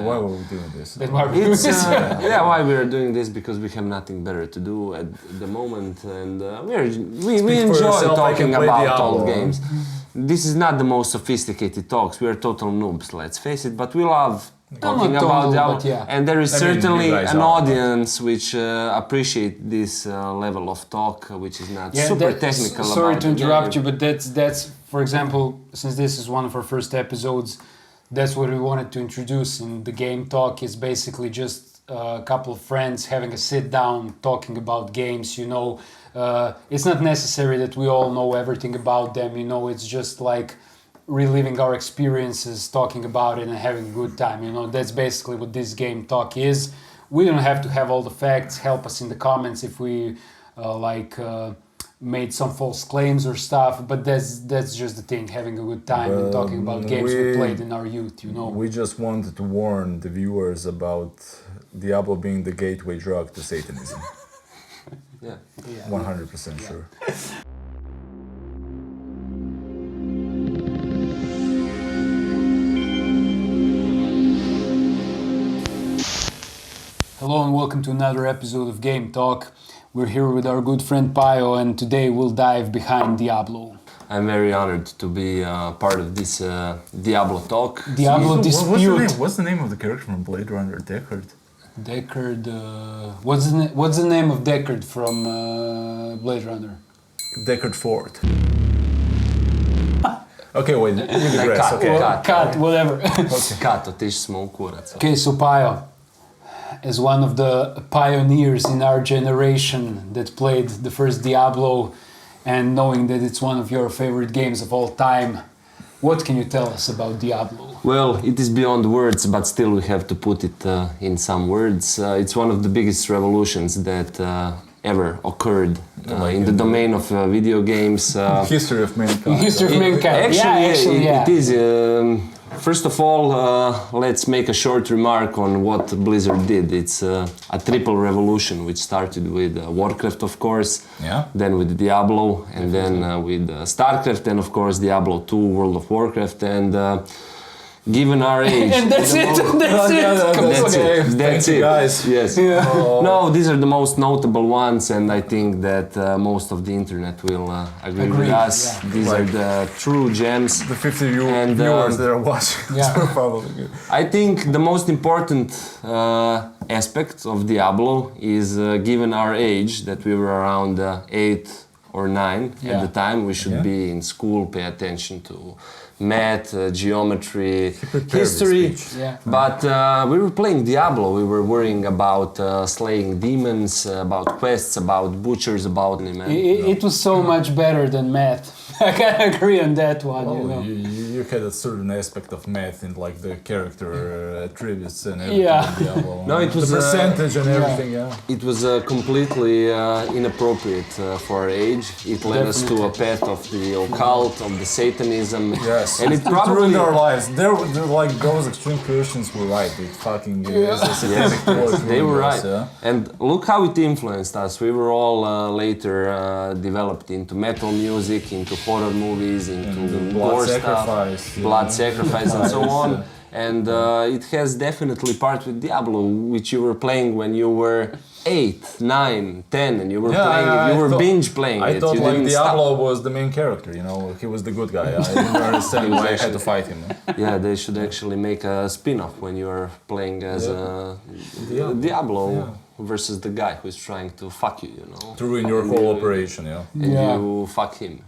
why were we doing this? Then why are we doing It's, this? why we are doing this, because we have nothing better to do at the moment, and we enjoy yourself, I can talking play about Diablo. old games. This is not the most sophisticated talks. We are total noobs, let's face it, but we love talking not about total, Diablo. but yeah. And there is I mean, you certainly guys an are, but- audience which appreciate this level of talk, which is not super that's- technical. Sorry about to the interrupt game. you, but that's for example, since this is one of our first episodes, that's what we wanted to introduce in the game talk. Is basically just a couple of friends having a sit down, talking about games. It's not necessary that we all know everything about them. It's just like reliving our experiences, talking about it, and having a good time. That's basically what this game talk is. We don't have to have all the facts. Help us in the comments if we made some false claims or stuff, but that's just the thing, having a good time and talking about games we played in our youth, We just wanted to warn the viewers about Diablo being the gateway drug to Satanism. Yeah. 100% sure. Hello and welcome to another episode of Game Talk. We're here with our good friend Paio, and today we'll dive behind Diablo. I'm very honored to be part of this Diablo talk. Diablo Dispute. What's the name of the character from Blade Runner? Deckard? Deckard. What's the name of Deckard from Blade Runner? Deckard Ford. Okay, wait, we digress. Okay. Cut, whatever. Kat, otišli smo u kurac. Okay, so Paio, as one of the pioneers in our generation that played the first Diablo, and knowing that it's one of your favorite games of all time, what can you tell us about Diablo? Well, it is beyond words, but still we have to put it in some words. It's one of the biggest revolutions that ever occurred in the domain of video games. History of mankind. History of mankind. It is. First of all, let's make a short remark on what Blizzard did. It's a triple revolution, which started with Warcraft, of course, then with Diablo, and then with StarCraft, and of course Diablo 2, World of Warcraft, and given our age... And that's it! That's it, guys. Yes. Yeah. No, these are the most notable ones, and I think that most of the internet will agree with us. Yeah. These are the true gems. The 50 viewers that are watching. Yeah. Probably good. I think the most important aspect of Diablo is given our age, that we were around 8 or 9 at the time. We should be in school, pay attention to math, geometry, history. But we were playing Diablo. We were worrying about slaying demons, about quests, about butchers, about... It was so much better than math. I can agree on that one. You had a certain aspect of math in like the character attributes and everything. Yeah. No, it was the percentage and everything. It was completely inappropriate for our age. It led us to a path of the occult, of the Satanism. Yes. And it probably ruined our lives. They're like those extreme Christians were right. It fucking is a satanic force. They were ruined us, right. And look how it influenced us. We were all later developed into metal music, into horror movies, into gore stuff, blood sacrifice, and so on. And it has definitely part with Diablo, which you were playing when you were 8, 9, 10, and you were playing it. You were binge playing it. I thought you like didn't Diablo stop. was the main character. He was the good guy. I didn't understand why I had to fight him. Yeah, they should actually make a spin-off when you are playing as Diablo versus the guy who is trying to fuck you, To ruin your whole operation, And you fuck him.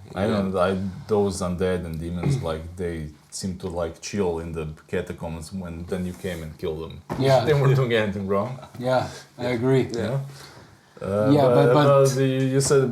Those undead and demons, like, they seem to like chill in the catacombs when then you came and killed them. Yeah. They weren't doing anything wrong. Yeah, I agree. But you said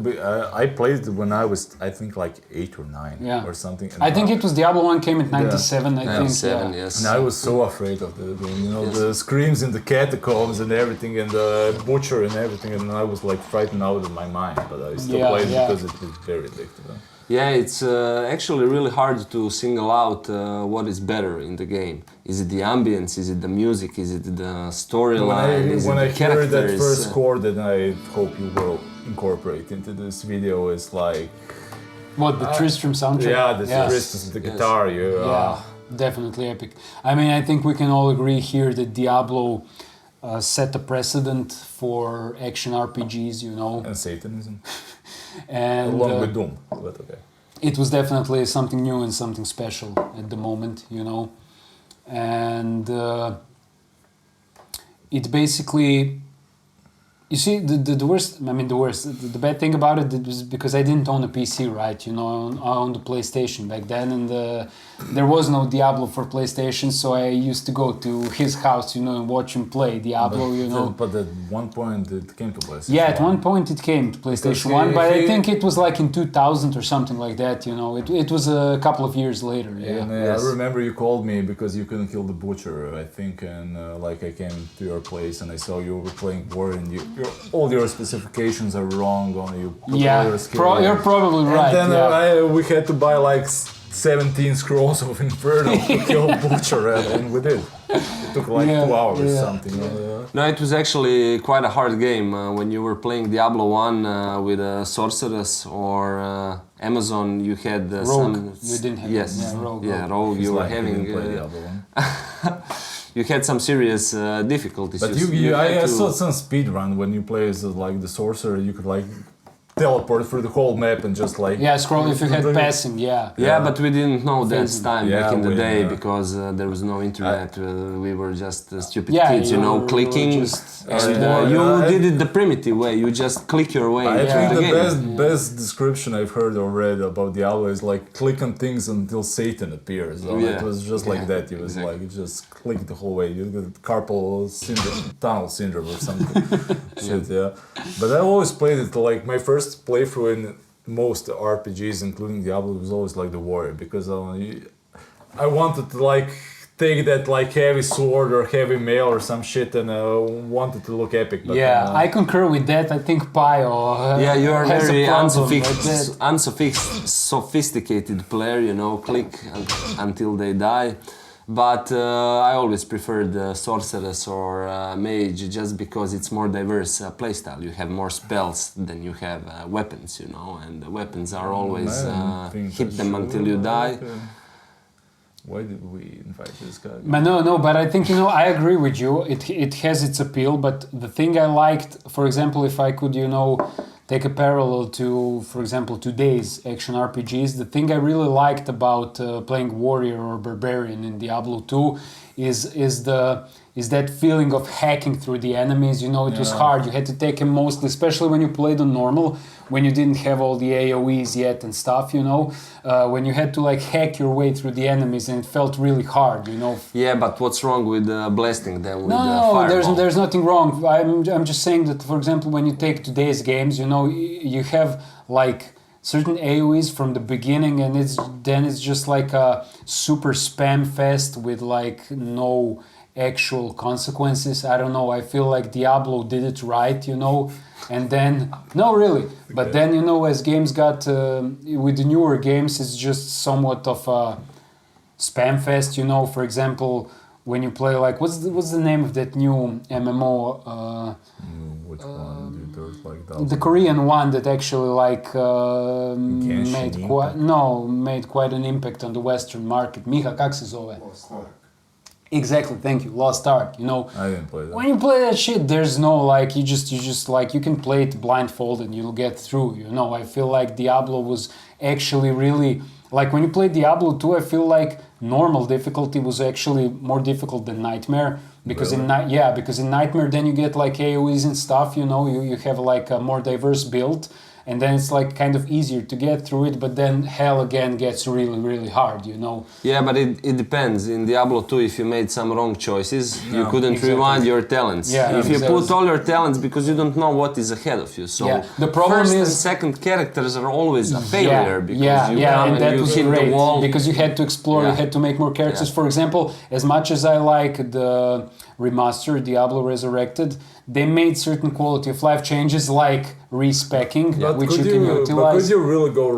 I played it when I was, I think, like 8 or 9 or something. I think it was Diablo 1 came in 97, I think. 97, yes. And I was so afraid of the game, the screams in the catacombs and everything, and the butcher and everything, and I was like frightened out of my mind, but I still played it because it was very addictive. Yeah, it's actually really hard to single out what is better in the game. Is it the ambience? Is it the music? Is it the storyline? When I heard that first chord that I hope you will incorporate into this video is like... What, the Tristram soundtrack? Yeah, the Tristram, the guitar. Definitely epic. I mean, I think we can all agree here that Diablo set a precedent for action RPGs, you know. And Satanism. And along with Doom, but okay. It was definitely something new and something special at the moment, you know. And it basically, you see, the worst, I mean the worst, the bad thing about it was because I didn't own a PC, right? You know, I owned a PlayStation back then, and there was no Diablo for PlayStation, so I used to go to his house, you know, and watch him play Diablo, you know. But at one point it came to PlayStation. Yeah, at one point it came to PlayStation 1, but I think it was like in 2000 or something like that, you know. It was a couple of years later, yeah. And Yes. I remember you called me because you couldn't kill the butcher, I think, and like I came to your place and I saw you were playing War and all your specifications are wrong on you. Yeah, you're probably right. And then yeah. we had to buy like 17 scrolls of Inferno to kill Butcher, and we did. It took like 2 hours or something. No, it was actually quite a hard game when you were playing Diablo 1 with a Sorceress or Amazon. You had Rogue. some. You didn't have yes. Rogue. Yeah, Rogue. You were Like having. play Diablo 1. You had some serious difficulties. But had I to- saw some speedrun when you play as like the sorcerer. You could like teleport through the whole map and just like Scroll if you had passing, yeah. Yeah, but we didn't know that Phasing. time back Yeah, in the day yeah. because there was no internet. We were just stupid Yeah, kids, you know, you were clicking. just And exploring. you I- did it the primitive way. You just click your way I into think the the game. best description I've heard or read about Diablo is like click on things until Satan appears. So Yeah. It was just like Yeah, that. It was exactly. like you just click the whole way. You got carpal syndrome, tunnel syndrome or something. Shit, yeah. But I always played it like my first playthrough in most RPGs, including Diablo, was always like the warrior because I wanted to like take that like heavy sword or heavy mail or some shit and wanted to look epic. But, Yeah, I concur with that. I think Pio Yeah, you are has very a problem with that. unsophisticated player, you know, click until they die. But I always preferred sorceress or mage just because it's more diverse playstyle. You have more spells than you have weapons, you know, and the weapons are always hit them until you die. Why did we invite this guy? But no, but I think, you know, I agree with you. It has its appeal, but the thing I liked, for example, if I could, you know, take a parallel to, for example, today's action RPGs, the thing I really liked about playing Warrior or Barbarian in Diablo 2 is that feeling of hacking through the enemies. You know, it was hard. You had to take them mostly, especially when you played on normal, when you didn't have all the AoEs yet and stuff, you know, when you had to like hack your way through the enemies and it felt really hard, you know. Yeah, but what's wrong with blasting them with No, fireball? there's nothing wrong. I'm just saying that, for example, when you take today's games, you know, you have like certain AoEs from the beginning, and it's just like a super spam fest with like no actual consequences. I don't know. I feel like Diablo did it right, you know. And then no, really. But then, you know, as games got with the newer games, it's just somewhat of a spam fest, you know. For example, when you play like what's the name of that new MMO? Which one? There's like The Korean one that actually like Genshin made quite an impact on the Western market. Miha, kak se zove? Exactly, thank you. Lost Ark, you know. I didn't play that. When you play that shit, there's no like you just like you can play it blindfolded and you'll get through, you know. I feel like Diablo was actually really like when you play Diablo 2, I feel like normal difficulty was actually more difficult than Nightmare because because in Nightmare then you get like AoEs and stuff, you know, you have like a more diverse build. And then it's like kind of easier to get through it, but then hell again gets really, really hard, you know. Yeah, but it depends. In Diablo 2, if you made some wrong choices, you couldn't rewind your talents. Yeah, if you put all your talents because you don't know what is ahead of you. So the problem first is and second characters are always a failure because you come and that you was hit great the wall. because you had to explore, you had to make more characters. For example, as much as I like the remaster Diablo Resurrected, they made certain quality of life changes like respecking, which you can utilize. But could you really go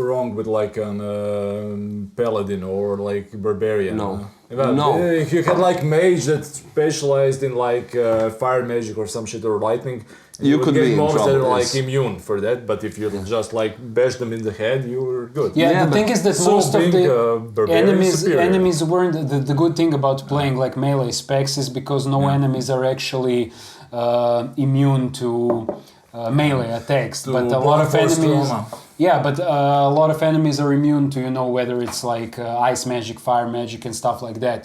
wrong with like an paladin or like barbarian? No. No. If you had like mage that specialized in like fire magic or some shit or lightning, You could get be in mobs that are trouble, like yes. immune for that, but if you just like bash them in the head, you're good. Yeah, Yeah, the but thing is that so most of being, the barbarian is superior. enemies weren't the good thing about playing like melee specs is because no enemies are actually immune to melee attacks, To but a lot of blunt force enemies. trauma. Yeah, but a lot of enemies are immune to, whether it's like ice magic, fire magic, and stuff like that.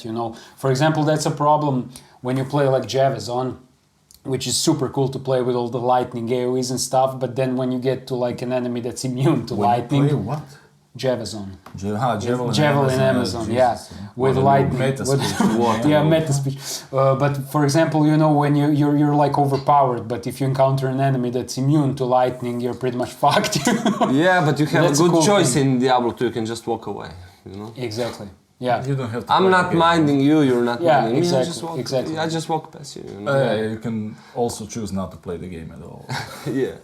For example, that's a problem when you play like Javazon, which is super cool to play with all the lightning AoEs and stuff. But then when you get to like an enemy that's immune to When you lightning, play what? Javazon. Javelin Amazon, Jesus, yeah, with lightning. Meta with- speech. yeah, meta speech. But for example, when you're like overpowered, but if you encounter an enemy that's immune to lightning, you're pretty much fucked. Yeah, but you have That's a a good cool choice thing. in Diablo 2. You can just walk away. Exactly. Yeah. You don't have to I'm play not the game. minding you. You're not Yeah, minding exactly, me. I just walk past you. You can also choose not to play the game at all. Yeah.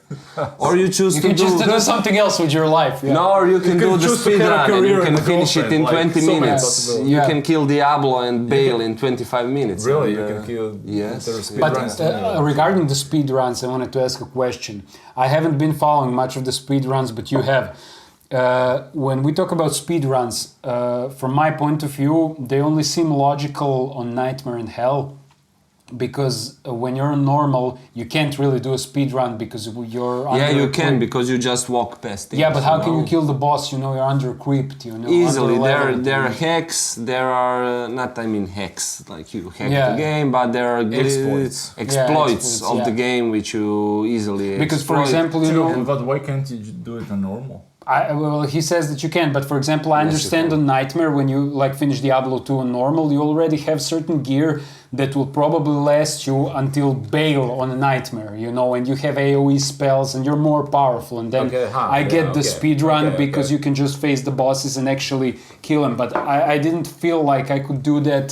Or you choose You to can choose do. to do something else with your life. Yeah. No, or you can do the choose to speed have a run and career you can and a finish it in girlfriend, 20 like, so many minutes. possibilities. You Yeah. can kill Diablo and bail in 25 minutes. Really, And, you can kill. yes. There are speed But runs. regarding the speed runs, I wanted to ask a question. I haven't been following much of the speed runs, but you have. When we talk about speed runs, from my point of view, they only seem logical on Nightmare and Hell, because when you're on normal, you can't really do a speed run because you're Yeah, under you a can creep. because you just walk past things. Yeah, but how can know? you kill the boss? You're under creeped. Easily, under leveled. there are hacks. There are hacks like you hack Yeah. the game, but there are Exploits. exploits, of the yeah. game which you easily Because, for exploit. example, But why can't you do it on normal? Well, he says that you can, but for example, I Yes, you understand can. on Nightmare, when you like finish Diablo 2 on normal, you already have certain gear that will probably last you until Bail on a Nightmare, and you have AoE spells and you're more powerful. And then Okay, I get the speed run Okay, because you can just face the bosses and actually kill them. But I didn't feel like I could do that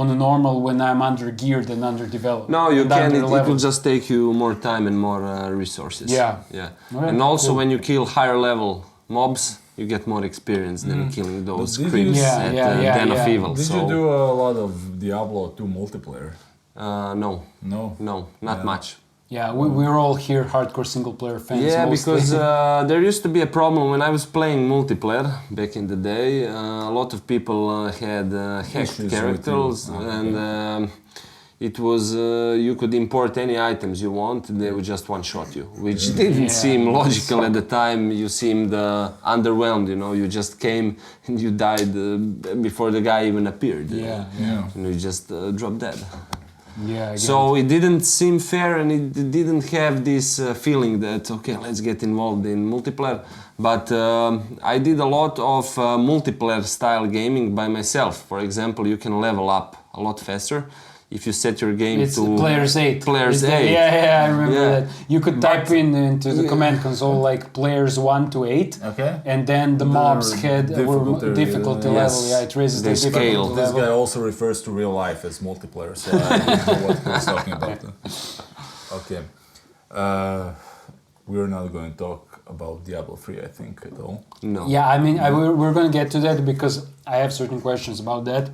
on a normal when I'm under geared and underdeveloped. No, you and can. It underleveled. will just take you more time and more resources. Yeah. yeah. Okay, And also, cool. when you kill higher level mobs, you get more experience than killing those Did you- creeps Yeah, at yeah, Den of yeah. Evil. Did so, you do a lot of Diablo 2 multiplayer? No, No. not Yeah. much. Yeah, we're all here hardcore single player fans. Yeah, mostly. because there used to be a problem when I was playing multiplayer back in the day. A lot of people had hacked Issues with characters, you. and it was you could import any items you want, and they would just one-shot you, which didn't Yeah. seem logical at the time. You seemed underwhelmed, you just came and you died before the guy even appeared. Yeah, Yeah. And you just dropped dead. yeah. I get So it didn't seem fair, and it didn't have this feeling that okay, let's get involved in multiplayer. But I did a lot of multiplayer style gaming by myself. For example, you can level up a lot faster if you set your game It's to players 8. Players Is that- 8. Yeah, I remember Yeah. that. You could type into the command console like players 1 to 8, Okay. and then the mobs had difficulty yes. level. Yeah, it raises They the difficulty scale. This level. guy also refers to real life as multiplayer, so I don't know what he's talking about. Okay. We're not going to talk about Diablo 3, I think, at all. No. Yeah, I mean, we're going to get to that because I have certain questions about that.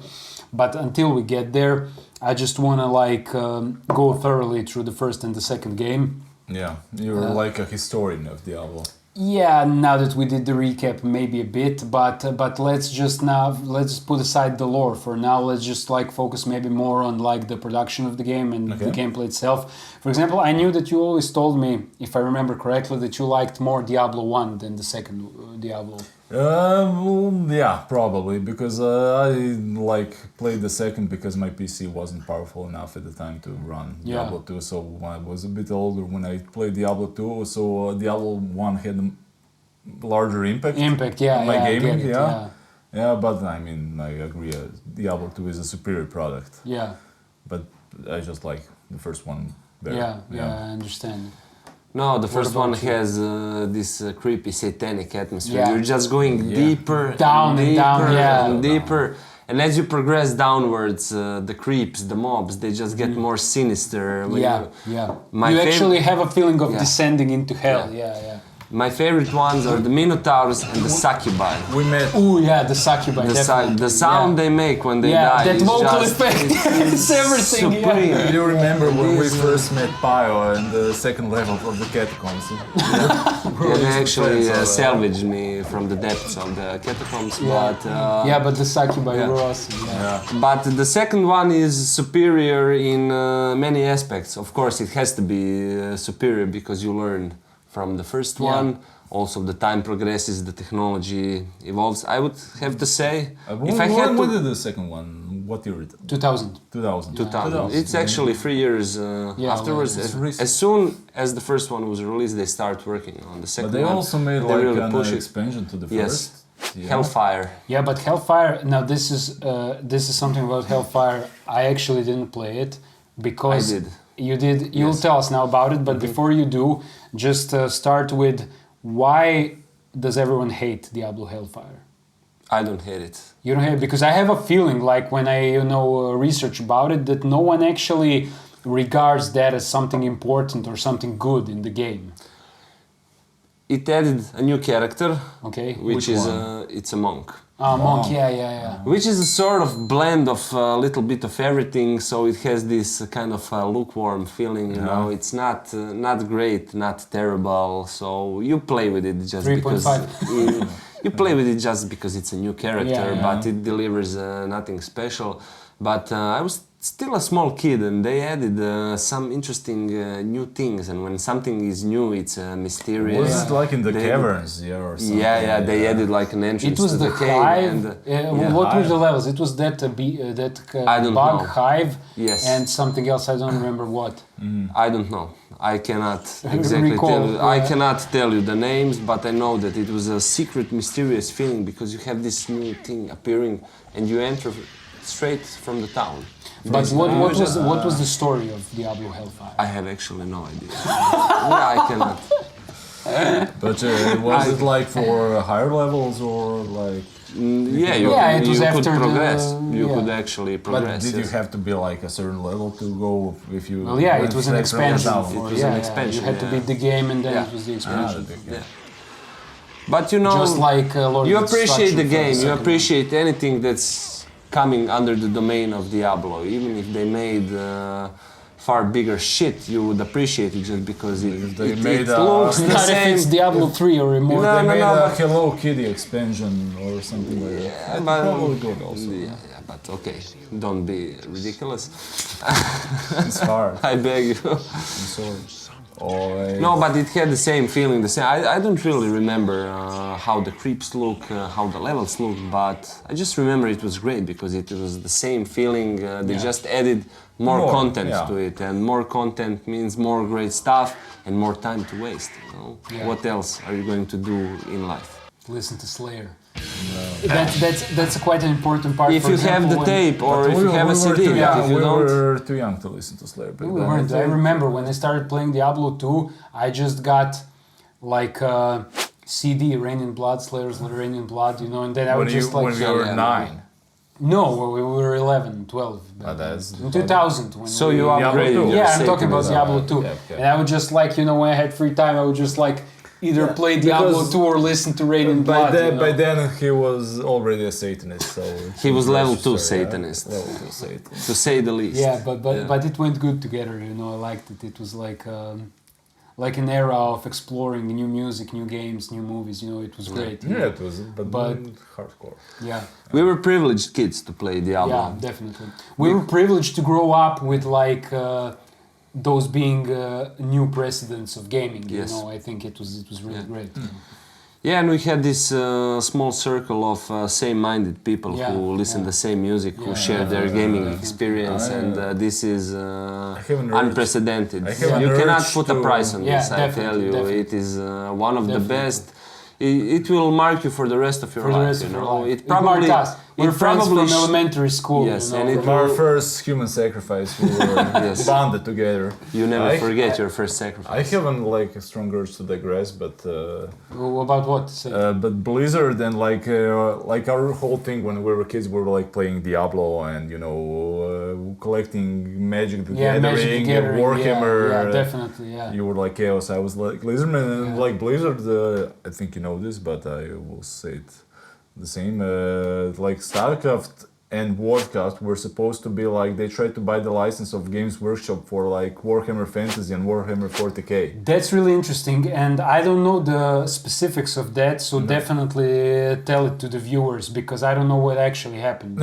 But until we get there, I just want to go thoroughly through the first and the second game. Yeah, you're like a historian of Diablo. Yeah, now that we did the recap, maybe a bit, but let's put aside the lore for now. Let's just focus maybe more on the production of the game and the gameplay itself. For example, I knew that you always told me, if I remember correctly, that you liked more Diablo 1 than the second Diablo. Yeah, probably, because I played the second because my PC wasn't powerful enough at the time to run Diablo 2, so I was a bit older when I played Diablo 2, so Diablo 1 had a larger impact Yeah, on my I gaming, get it, yeah, but I mean, I agree, Diablo 2 is a superior product, Yeah, but I just like the first one better. yeah, I understand. No, the first about one you? has this creepy satanic atmosphere. Yeah. You're just going deeper, Down and and deeper, down, yeah. and deeper. And as you progress downwards, the creeps, the mobs, they just get more sinister. When Yeah. My You fav- actually have a feeling of Yeah. descending into hell. Yeah. Yeah. My favorite ones are the Minotaurs and the Succubi. We met. Oh yeah, the Succubi. The sound they make when they die that is vocal just effect. It's everything. supreme. Yeah. Do you remember when we first met Pio in the second level of the catacombs? Yeah, they actually salvaged me from the depths of the catacombs, but But the Succubi yeah. were awesome. Yeah. but the second one is superior in many aspects. Of course, it has to be superior because you learn from the first one. Also, the time progresses, the technology evolves. I would have to say, if I had when to, did the second one? What year? 2000. 2000. 2000. It's actually 3 years afterwards. it's recent. As soon as the first one was released, they start working on the second But they one. also made They like really an push it. expansion to the Yes. first. Yeah. Hellfire. Yeah, but Hellfire. Now this is something about Hellfire. I actually didn't play it because I did. You did. You'll Yes. tell us now about it. But before you do, just start with why does everyone hate Diablo Hellfire? I don't hate it. You don't hate it because I have a feeling like when I research about it that no one actually regards that as something important or something good in the game. It added a new character, Okay. which is it's a monk. Monk. Yeah. Which is a sort of blend of a little bit of everything, so it has this kind of lukewarm feeling, you know. It's not great, not terrible. So you play with it just 3.5. because you play with it just because it's a new character, but it delivers nothing special. But I was still a small kid, and they added some interesting new things. And when something is new, it's mysterious. Was it like in the They- caverns, or something? Yeah, they added like an entrance It was to the the cave. hive. And, What were hive. the levels? It was that I don't bug know. hive Yes. and something else. I don't remember what. I don't know. I cannot exactly Recall, tell you. I yeah. cannot tell you the names, but I know that it was a secret, mysterious feeling because you have this new thing appearing, and you enter straight from the town. But what was the story of Diablo Hellfire? I have actually no idea. Yeah, I cannot. But was it like for higher levels or like? Yeah, you, Yeah, it was you could after the- progress. You yeah. could actually But progress. did you yes. have to be like a certain level to go if you? Well, yeah, went it was an straight from the expansion. town? For, It was an expansion, You had to yeah. beat the game and then Yeah. it was the Ah, expansion. Yeah. But you know, Just like Lord you of appreciate Destruction the for game. You second appreciate anything that's coming under the domain of Diablo. Even if they made far bigger shit, you would appreciate it just because it, They it, made it a- looks one. the Not if same. it's Diablo 3 or more. No, They made a but- Hello Kitty expansion or something like that. That's but- probably good also. Yeah, but okay, don't be ridiculous. It's hard. I beg you. I'm sorry. Oh, No, but it had the same feeling. The same. I don't really remember how the creeps look, how the levels look, but I just remember it was great because it was the same feeling. They just added more content yeah. to it, and more content means more great stuff and more time to waste. You know? Yeah. What else are you going to do in life? Listen to Slayer. That's quite an important part. If for you have example, the when- tape or if you have a CD, too but young, if you we don't, were too young to listen to Slayer. back We then. weren't. I remember when I started playing Diablo 2, I just got like a CD, Rain in Blood, Slayer's Rain in Blood, you know, and then I when would you just like... when you were yeah, 9. No, we were 11, 12. back then. that's- in 2000. When so we- you Diablo upgraded 2. your Yeah, I'm talking about Satanism. Diablo 2. okay. And I would just like, you know, when I had free time, I would just like either play Diablo because 2 or listen to Rain in By Blood. then, you know? by then he was already a Satanist, so He was level that's 2 just, Satanist. Level 2 Satanist. To say the least. Yeah, but it went good together, you know, I liked it. It was like an era of exploring new music, new games, new movies, you know, it was great. you Yeah, know. it was, but hardcore. Yeah. We were privileged kids to play Diablo. Yeah, definitely. We were privileged to grow up with like those being new precedents of gaming. You Yes. know, I think it was really great. Yeah, and we had this small circle of same-minded people Yeah, who listen yeah. the same music, who Yeah, share their gaming yeah. experience, and this is have an urge- unprecedented. I have an You cannot urge put a to- price on Yeah, this. I definitely, tell you, definitely. it is one of the Definitely. best. It will mark you for the rest of your For the life. rest you of know, your life. it probably marked us. We're friends probably from elementary school. Yes, you know, and it From our will- first human sacrifice, we were bonded together. You never I- forget your first sacrifice. I haven't like a strong urge to digress, but About what? Say. but Blizzard and like our whole thing when we were kids, we were like playing Diablo and collecting Magic the Yeah, Magic the Gathering, Gathering, Warhammer. Yeah, definitely, yeah. You were like Chaos. I was like Lizardman, and Yeah. like Blizzard. I think you know this, but I will say it the same. Like StarCraft and Warcraft were supposed to be like they tried to buy the license of Games Workshop for like Warhammer Fantasy and Warhammer 40k. That's really interesting, and I don't know the specifics of that, so definitely tell it to the viewers because I don't know what actually happened.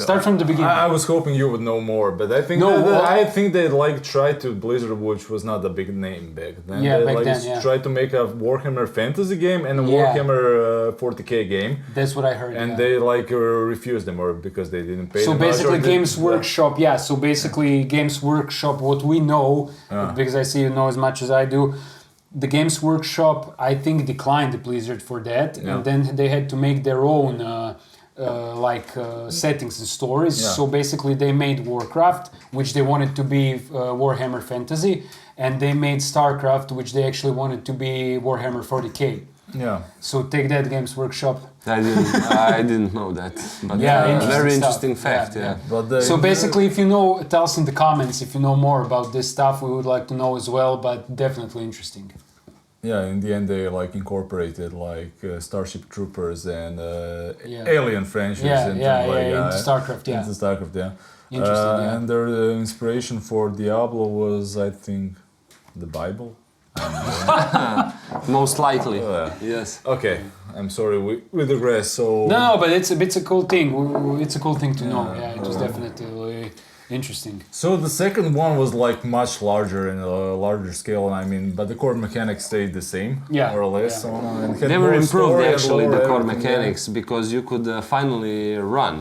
Start from the beginning. I was hoping you would know more, but I think No, I think they like tried to Blizzard, which was not a big name back then. Yeah, they back like then, yeah. tried to make a Warhammer Fantasy game and a Yeah. Warhammer 40k game, That's what I heard. and yeah. they like refused them or because they didn't pay. So them much, basically, or they- Games Workshop, yeah. So basically, Games Workshop, what we know, because I see you know as much as I do, the Games Workshop, I think, declined the Blizzard for that, Yeah. and then they had to make their own settings and stories. Yeah. So basically, they made Warcraft, which they wanted to be Warhammer Fantasy, and they made StarCraft, which they actually wanted to be Warhammer 40k. Yeah. So take that, Games Workshop. I didn't know that. But Yeah, very stuff. interesting fact. Yeah, Yeah. But So basically, if you know, tell us in the comments if you know more about this stuff. We would like to know as well, but definitely interesting. yeah, in the end they like incorporated like Starship Troopers and Yeah. Alien franchise Yeah, into, yeah, like, yeah, into StarCraft, yeah. into StarCraft, yeah. Interesting, yeah. And their inspiration for Diablo was, I think, the Bible. Most likely. Yes. Okay, I'm sorry, we digress. So No, but it's a cool thing. It's a cool thing to know. Yeah, it was definitely interesting. So the second one was like much larger and a larger scale. I mean, but the core mechanics stayed the same, Yeah, more or less. yeah. And had They were more improved story and actually, lore, the core everything, mechanics, because you could finally run.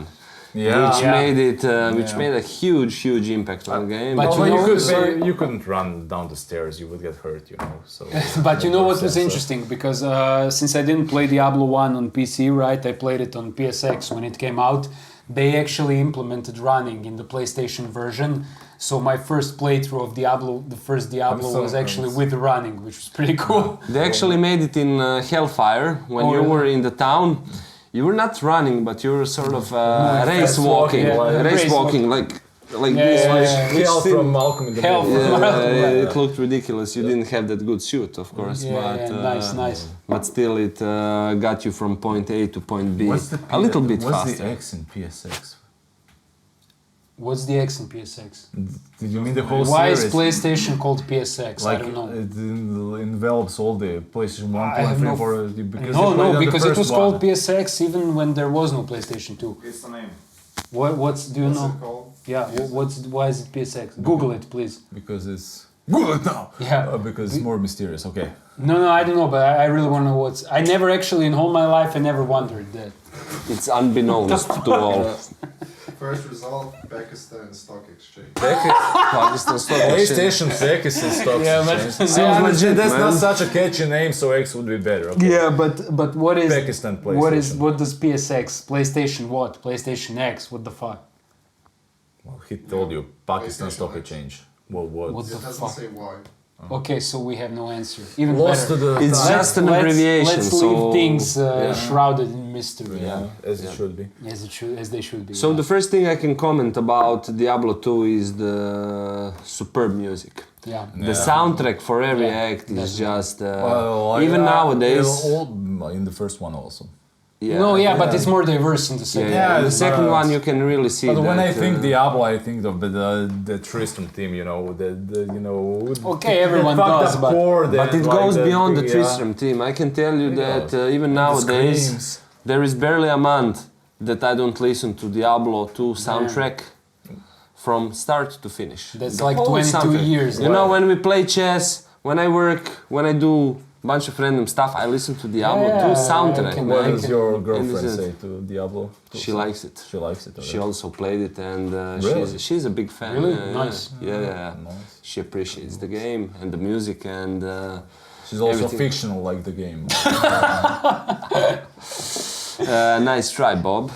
Yeah. Which Yeah. made it, which Yeah. made a huge impact on the game. But Although you you, know, you couldn't run down the stairs; you would get hurt, you know. So. But you know what was Sense, interesting? Because since I didn't play Diablo 1 on PC, right? I played it on PSX when it came out. They actually implemented running in the PlayStation version. So my first playthrough of Diablo, the first Diablo, so was actually impressed. with running, which was pretty cool. They actually made it in Hellfire when Oh, you really? were in the town. You were not running, but you were sort of race walking, yeah. race Race walking like Yeah, this. yeah, which- yeah. which Hell still- from Malcolm in the Hell Middle. from- Yeah, it looked ridiculous. You didn't have that good suit, of course, Yeah, but yeah, nice. But still, it got you from point A to point B a little bit What's faster. the X in PSX? What's the X in PSX? Did you mean the whole Why series? is PlayStation called PSX? I Like don't know. it envelops all the PlayStation 1, I have 2, no 3, 4 because No, you played on the because it first was one. called PSX even when there was no PlayStation 2. It's the name. What's do you What's know? it called? Yeah, why is it PSX? Google it, please. Because it's Google it now. Yeah. Because it's more mysterious. Okay. No, I don't know, but I really want to know what's. I never actually in all my life I never wondered that. It's unbeknownst to all. First result, Pakistan Stock Exchange. Pakistan Stock Exchange. PlayStation Pakistan stocks. Yeah, but- exchange. Sounds Yeah, legit, that's not man. such a catchy name, so X would be better. Okay. Yeah, but what is Pakistan PlayStation. what does PSX PlayStation what PlayStation X what the fuck? Well, he told you Pakistan PlayStation Stock X. Exchange. Well, what? What It the doesn't fuck? say why. Okay, so we have no answer. Even Lost to better. the It's time. just an abbreviation, Let's so leave things yeah. shrouded in mystery. Yeah, as it should be. As they should be. So yeah. the first thing I can comment about Diablo 2 is the superb music. yeah. The soundtrack for every Yeah, act is definitely. just Even nowadays. in the first one also. No, yeah, but it's more diverse in the second. Yeah, Yeah, the second but- one you can really see. But when I that, think Diablo, I think of the Tristram team. You know, Okay, everyone the fucked does, up but- core But that, it like, goes beyond the yeah. Tristram team. I can tell you that even The nowadays screams. there is barely a month that I don't listen to Diablo 2 soundtrack from start to finish. That's The like whole 22 soundtrack. years. You know, when we play chess, when I work, when I do bunch of random stuff, I listen to Diablo Yeah, 2 I soundtrack. can- What man. does your girlfriend And say to Diablo? She likes it. She likes it. She also played it, and Really? she's a big fan. Really? Yeah, Nice. Yeah. Nice. She appreciates the game and the music and. She's also everything. fictional like the game. Nice try, Bob.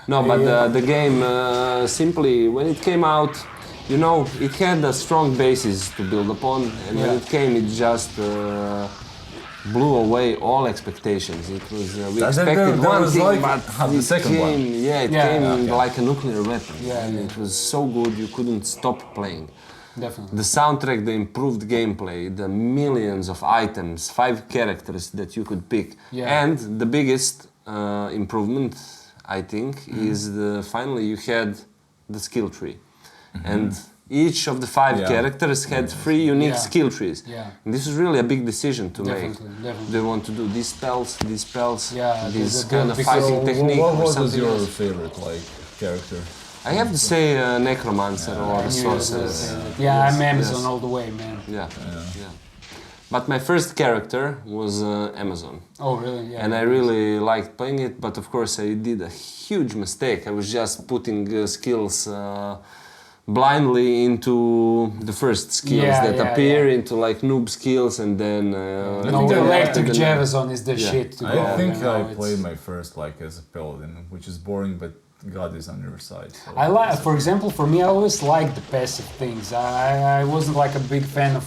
No, but the game simply, when it came out, you know, it had a strong basis to build upon, and when it came, it just blew away all expectations. It was we expected one thing, like but the it second came, one. it came like a nuclear weapon, and yeah. it was so good you couldn't stop playing. Definitely. The soundtrack, the improved gameplay, the millions of items, 5 characters that you could pick, and the biggest improvement, I think, is finally you had the skill tree, and each of the 5 characters had 3 unique skill trees. Yeah. And this is really a big decision to make. Definitely. Do you want to do these spells, this the kind of fighting So technique, what or was something your else? favorite like character? I have to say necromancer or sorcerer. I'm Amazon all the way, man. Yeah. But my first character was Amazon. Oh, really? Yeah. And I really liked playing it, but of course I did a huge mistake. I was just putting skills blindly into the first skills that appear into like noob skills, and then electric Javazon is the shit to go. I think I it's- played my first like as a paladin, which is boring, but God is on your side. So I like, for example, for me, I always liked the passive things. I wasn't like a big fan of,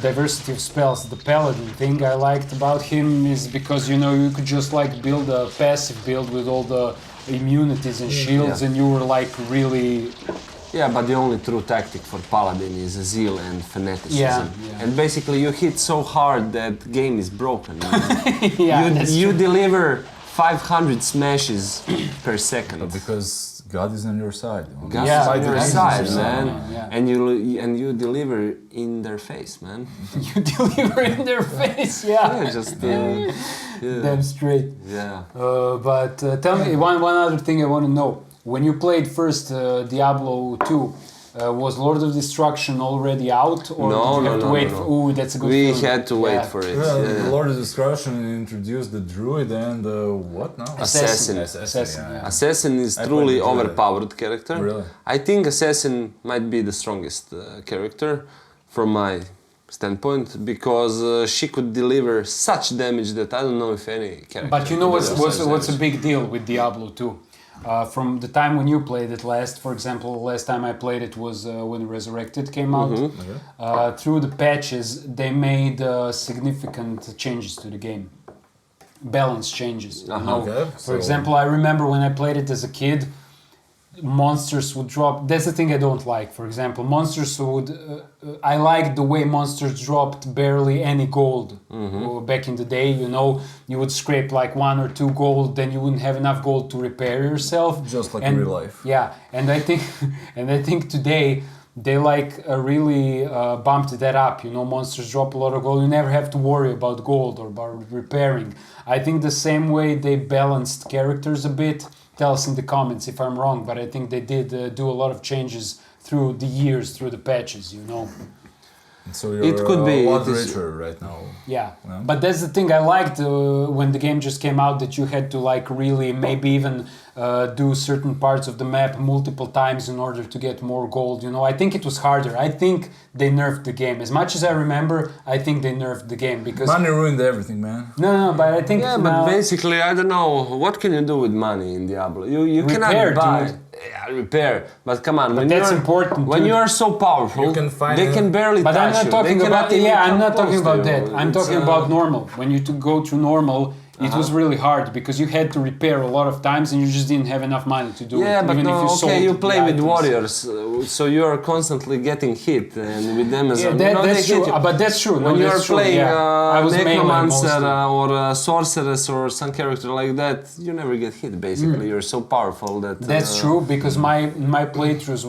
diversity of spells. The paladin thing I liked about him is because you could just like build a passive build with all the immunities and shields, and you were like really. Yeah, but the only true tactic for paladin is zeal and fanaticism. And basically, you hit so hard that game is broken. You deliver 500 smashes per second. But because God is on your side. God is on your side, Jesus, man. Yeah. And you deliver in their face, man. You deliver in their face, Just damn straight. yeah. But tell me one other thing I want to know. When you played first Diablo 2, was Lord of Destruction already out, or did you have to wait? Ooh, that's a good. We feeling. had to wait for it. The Lord of Destruction introduced the druid and what now? Assassin. Assassin is I truly played the druid. overpowered character. Really? I think Assassin might be the strongest character from my standpoint, because she could deliver such damage that I don't know if any character. But you know could deliver such what's a damage. big deal with Diablo 2? From the time when you played it last, for example, last time I played it was when Resurrected came out. Through the patches, they made significant changes to the game. Balance changes. You know? Okay, For example, I remember when I played it as a kid, monsters would drop. That's the thing I don't like. For example, monsters would. I liked the way monsters dropped barely any gold back in the day. You would scrape like 1 or 2 gold, then you wouldn't have enough gold to repair yourself. Just like in real life. Yeah, and I think today they really bumped that up. Monsters drop a lot of gold. You never have to worry about gold or about repairing. I think the same way they balanced characters a bit. Tell us in the comments if I'm wrong, but I think they did do a lot of changes through the years, through the patches, So you're It could be, a lot it is- richer right now. Yeah, but that's the thing I liked when the game just came out, that you had to really maybe even do certain parts of the map multiple times in order to get more gold. I think it was harder. I think they nerfed the game. As much as I remember, I think they nerfed the game because Money ruined everything, man. no, but I think Yeah, but basically, I don't know, what can you do with money in Diablo? You cannot Repair, buy. dude. Yeah, repair. But come on, when that's you're important, when dude. you are so powerful, You can find they a- can barely But touch I'm not you. talking They about cannot even I'm not come talking close about to that. you. I'm It's, talking about normal. When you go through normal, it was really hard because you had to repair a lot of times and you just didn't have enough money to do it. Yeah, but even if you sold you the play with items. warriors, so you are constantly getting hit, and with them as Yeah, a- that's they true. hit you. But that's true. When No, you that's are true, playing yeah. I was melee necromancer mostly. or sorceress or some character like that, you never get hit. Basically, you're so powerful that. That's true because my playthroughs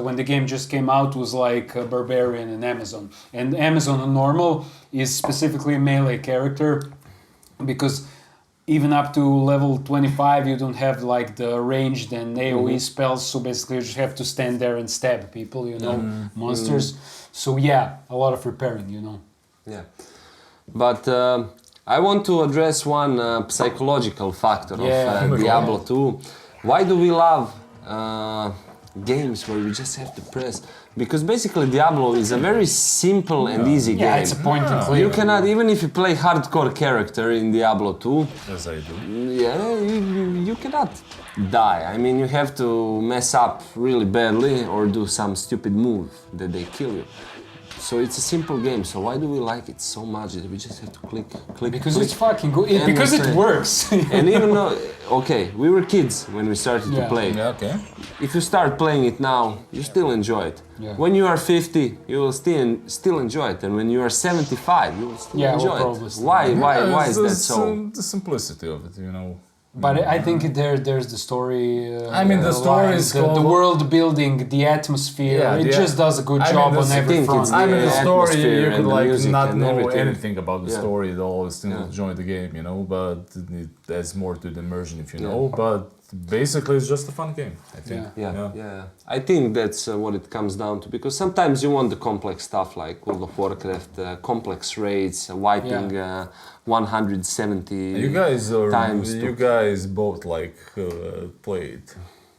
when the game just came out was like Barbarian and Amazon. And Amazon on normal is specifically a melee character because even up to level 25 you don't have like the ranged and AoE spells, so basically you just have to stand there and stab people, monsters. So yeah, a lot of repairing, Yeah, but I want to address one psychological factor of Yeah. Diablo 2. Why do we love games where you just have to press. Because basically Diablo is a very simple and easy game. Yeah, it's a point and click. You cannot, even if you play hardcore character in Diablo 2, As I do. yeah, you cannot die. I mean, you have to mess up really badly or do some stupid move that they kill you. So it's a simple game. So why do we like it so much that we just have to click? Because click. it's fucking good. Because it works. And even though, okay, we were kids when we started to play. Yeah, okay. If you start playing it now, you still enjoy it. Yeah. When you are 50, you will still enjoy it, and when you are 75, you will still enjoy it. Why is that so? The simplicity of it, you know. But I think there's the story. I mean, the story is the called- world building, the atmosphere. Yeah, it just does a good I mean, job that's on the every thing, front. it's I mean, the the story, atmosphere you and could the like music not and know everything. anything about the Yeah. story at all, still Yeah. enjoy the game, you know, but it adds more to the immersion if you know, but basically it's just a fun game, I think. Yeah. I think that's what it comes down to, because sometimes you want the complex stuff like World of Warcraft, complex raids, wiping 170 You times. you guys both like played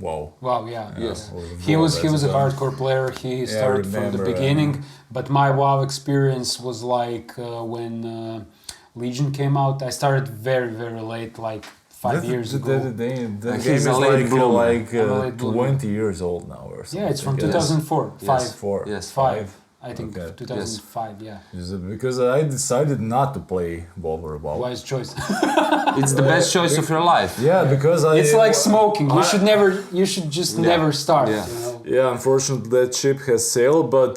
WoW. Wow, yeah. Yes. Or He WoW was as a well. hardcore player. He started from the remember, beginning. But my WoW experience was like when Legion came out. I started very, very late, like 5 years ago. The game He's is a late bloomer. I'm a late bloomer. 20 years old now or something. Yeah, it's from Yes. 2004. Yes. 4. Yes. 5. I think Okay. 2005, yeah. Is it because I decided not to play WoW or WoW. Wise choice. It's the best choice of your life. Yeah, because It's like smoking. You should just Yeah. never start. Yeah. You know? Yeah, unfortunately that ship has sailed, but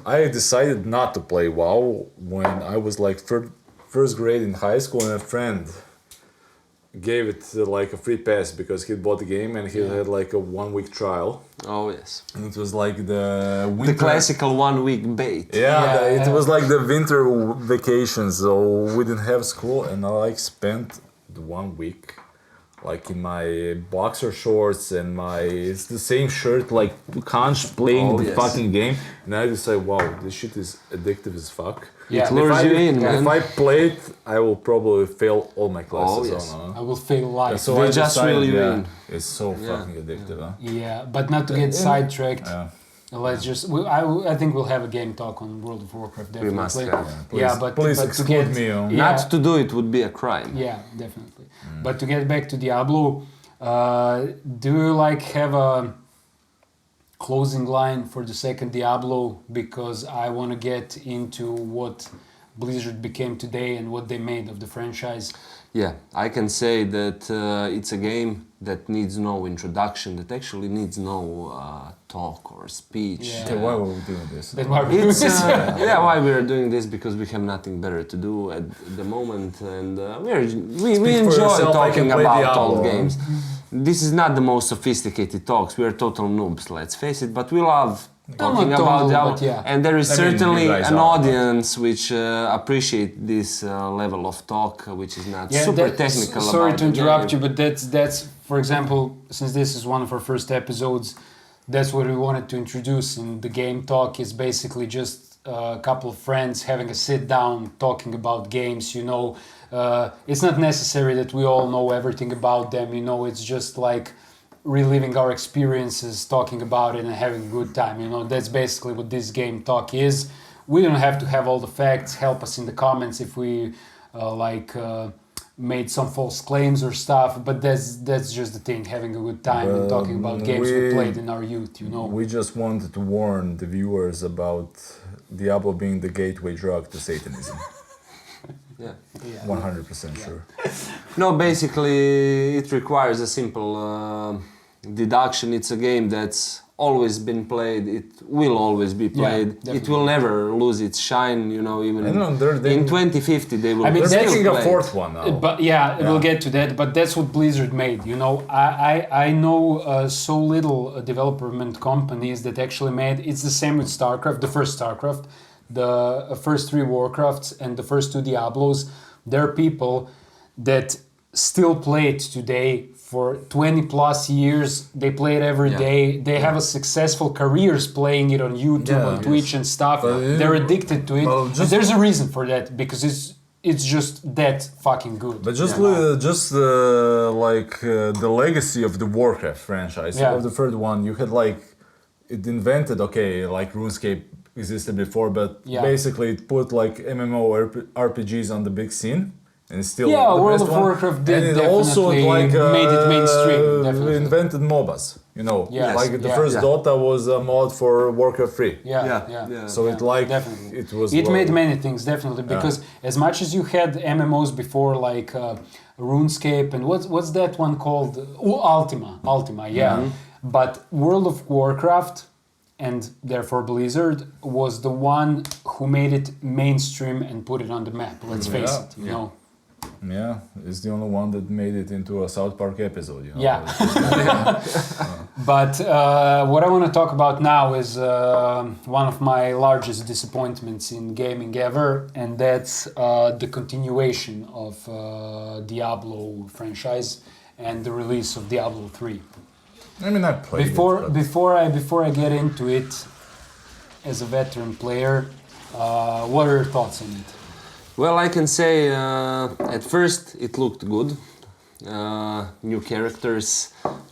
I decided not to play WoW when I was like first grade in high school, and a friend gave it like a free pass because he bought the game and he had like a 1 week trial, Oh yes. and it was like the winter. The classical 1 week bait. Yeah, it yeah. was like the winter vacation, so we didn't have school, and I like spent the 1 week like in my boxer shorts and it's the same shirt, like conch playing Oh, the yes. fucking game, and I decided, wow, this shit is addictive as fuck. Yeah. It lures you in, man. If I play it, I will probably fail all my classes. Oh, yes. I will fail life. So They I just decided, reel you yeah, in. it's so fucking addictive, huh? Yeah, but not to get sidetracked. Yeah. Let's just. I think we'll have a game talk on World of Warcraft. Definitely. We must have. Please, please but to exclude get, me. Yeah, Not to do it would be a crime. Yeah, definitely. But to get back to Diablo, do you like have a closing line for the second Diablo? Because I want to get into what Blizzard became today and what they made of the franchise. Yeah, I can say that it's a game that needs no introduction, that actually needs no talk or speech. Yeah. Okay, why were we doing this? Then why we It's yeah, why we are doing this, because we have nothing better to do at the moment, and we for enjoy yourself, I talking can play about Diablo. old games. This is not the most sophisticated talks. We are total noobs, let's face it, but we love talking not about total, Diablo, but yeah. and there is I mean, certainly you guys an are, audience which appreciate this level of talk, which is not super technical. Sorry about to the interrupt game. you, but that's for example, since this is one of our first episodes, that's what we wanted to introduce in the game talk. Is basically just a couple of friends having a sit down, talking about games. You know, it's not necessary that we all know everything about them. You know, it's just like reliving our experiences, talking about it, and having a good time. You know, that's basically what this game talk is. We don't have to have all the facts. Help us in the comments if we made some false claims or stuff. But that's just the thing, having a good time and talking about games we played in our youth. You know. We just wanted to warn the viewers about Diablo being the gateway drug to Satanism. Yeah. 100% sure. No, basically it requires a simple deduction. It's a game that's always been played. It will always be played. definitely. It will never lose its shine. You know, even I don't know, in 2050 they will. I mean, They're that's- making still a play fourth it. one now. But yeah, we'll get to that. But that's what Blizzard made. You know, I know so little development companies that actually made. It's the same with StarCraft, the first StarCraft, the first 3 Warcrafts, and the first 2 Diablos. There are people that still play it today for 20 plus years. They play it every day. They have a successful careers playing it on YouTube, Yeah, on Twitch and stuff. But They're addicted to it. well, And just- there's a reason for that, because it's just that fucking good. But just the legacy of the Warcraft franchise, Yeah. of the third one, you had like it invented like RuneScape existed before, but Yeah. basically it put like MMO RPGs on the big scene, and it's still Yeah, the World best of one. Warcraft did and it also definitely made it mainstream, definitely. Invented MOBAs, Yes, like the yeah. first Dota was a mod for Warcraft 3. Yeah. So it like definitely. it was It made many things definitely because as much as you had MMOs before like RuneScape and what's that one called? Ultima, yeah. But World of Warcraft and therefore Blizzard was the one who made it mainstream and put it on the map. Let's face it, you know. Yeah, it's the only one that made it into a South Park episode. Yeah. But what I want to talk about now is one of my largest disappointments in gaming ever, and that's the continuation of Diablo franchise and the release of Diablo 3. I mean, I played Before I get into it, as a veteran player, what are your thoughts on it? Well, I can say at first it looked good. New characters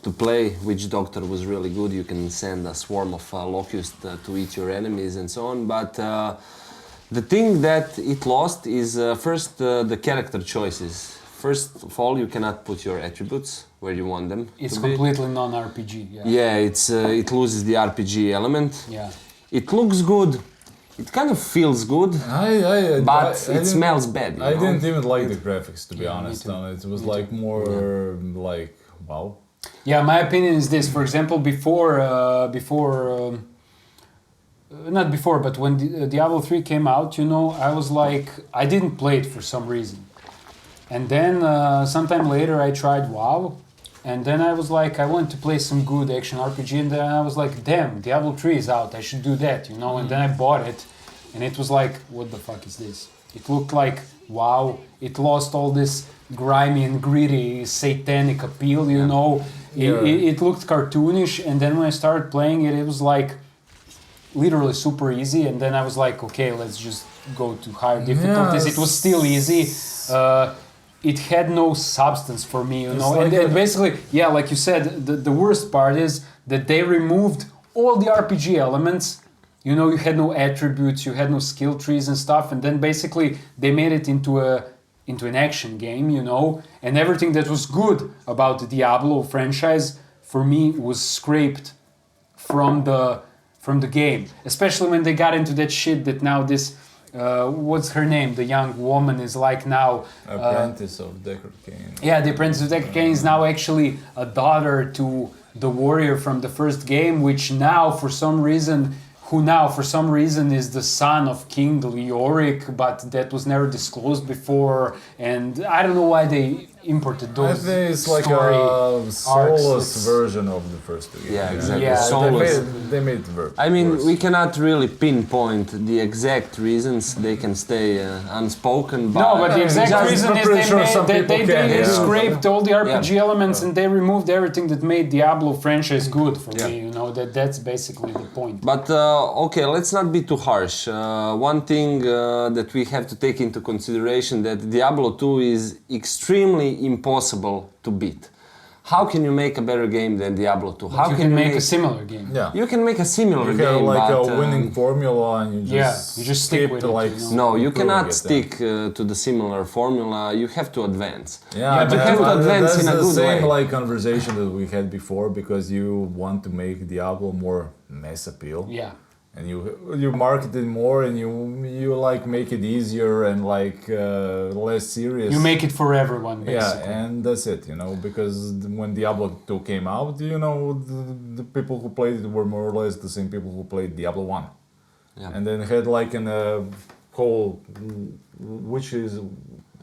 to play. Witch Doctor was really good. You can send a swarm of locusts to eat your enemies and so on. But the thing that it lost is first the character choices. First of all, you cannot put your attributes where you want them It's to be. completely non-RPG. Yeah, it loses the RPG element. Yeah. It looks good. It kind of feels good, but it smells bad. I didn't even like the graphics, to be honest. me too. It was like more like wow. Yeah, my opinion is this. For example, not before, but when Diablo 3 came out, I was like, I didn't play it for some reason. And then sometime later I tried WoW, and then I was like, I want to play some good action RPG, and then I was like, damn, Diablo 3 is out, I should do that, and then I bought it, and it was like, what the fuck is this? It looked like WoW, it lost all this grimy and gritty satanic appeal, It looked cartoonish, and then when I started playing it, it was like literally super easy, and then I was like, okay, let's just go to higher difficulties. It was still easy. It had no substance for me, like and basically, yeah, like you said, the worst part is that they removed all the RPG elements. You had no attributes, you had no skill trees and stuff, and then basically they made it into an action game, and everything that was good about the Diablo franchise for me was scraped from the game, especially when they got into that shit that now this. What's her name? The young woman is like now... Apprentice of Deckard Cain. Yeah, the Apprentice of Deckard Cain is now actually a daughter to the warrior from the first game, which now for some reason is the son of King Leoric, but that was never disclosed before, and I don't know why they imported I those think it's like story a soulless version of the first game. Yeah, exactly. Yeah, Soulless. They made it work. I mean, worse. we cannot really pinpoint the exact reasons. They can stay unspoken. But No, but the exact Just- reason I'm is pretty sure some they people can, yeah. scraped all the RPG elements and they removed everything that made Diablo franchise good for me. That's basically the point. But okay, let's not be too harsh. One thing that we have to take into consideration that Diablo 2 is extremely impossible to beat. How can you make a better game than Diablo 2? How you can make a similar game. Yeah. You can make a similar You game, have like but a winning formula and you just stick with it, like no, you improving cannot it, stick to the similar formula. You have to advance. Yeah, but you have to advance that's in a the good same way. like conversation that we had before because you want to make Diablo more mass appeal. Yeah. And you market it more and you like make it easier and like less serious. You make it for everyone, basically. Yeah, and that's it, because when Diablo 2 came out, the people who played it were more or less the same people who played Diablo 1. Yeah. And then had like whole,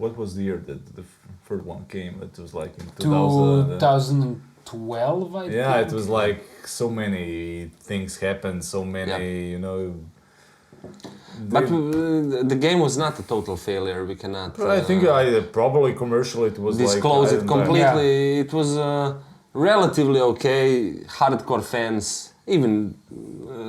what was the year that the third one came? It was like in 2000. 2012, I think. Yeah, it was like so many things happened, so many, But the game was not a total failure. We cannot. I think probably commercially it was disclose like, it completely. It was relatively okay. Hardcore fans even